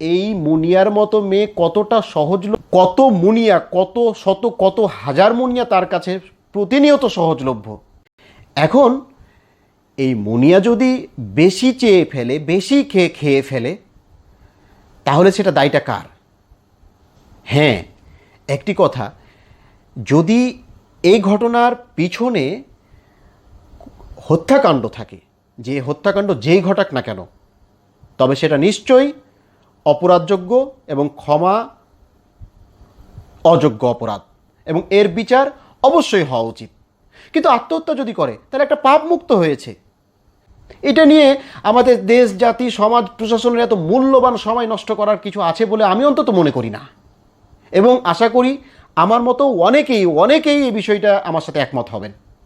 এই মুনিয়ার মতো মেয়ে কতটা সহজলভ্য, কত মুনিয়া, কত শত, কত হাজার মুনিয়া তার কাছে প্রতিনিয়ত সহজলভ্য। এখন এই মুনিয়া যদি বেশি চেয়ে ফেলে, বেশি খেয়ে ফেলে, তাহলে সেটা দায়টা কার? হ্যাঁ, একটি কথা, যদি এই ঘটনার পিছনে হত্যাকাণ্ড থাকে, যে হত্যাকাণ্ড যেই ঘটাক না কেন, তবে সেটা নিশ্চয়ই অপরাধযোগ্য এবং ক্ষমা অযোগ্য অপরাধ, এবং এর বিচার অবশ্যই হওয়া উচিত। কিন্তু আত্মহত্যা যদি করে তাহলে একটা পাপ মুক্ত হয়েছে। এটা নিয়ে আমাদের দেশ, জাতি, সমাজ, প্রশাসনের এত মূল্যবান সময় নষ্ট করার কিছু আছে বলে আমি অন্তত মনে করি না, এবং আশা করি আমার মতো অনেকেই এই বিষয়টা আমার সাথে একমত হবেন।